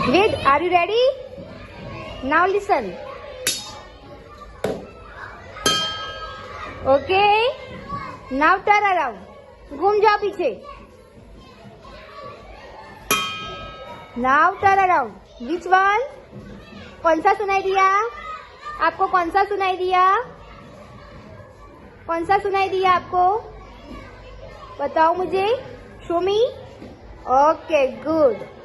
Wait, are you ready? Now listen. Okay. Now turn around. घूम जाओ पीछे. Now turn around. Which one? कौन सा सुनाई दिया? आपको कौन सा सुनाई दिया? कौन सा सुनाई दिया आपको? बताओ मुझे. Show me. Okay, good.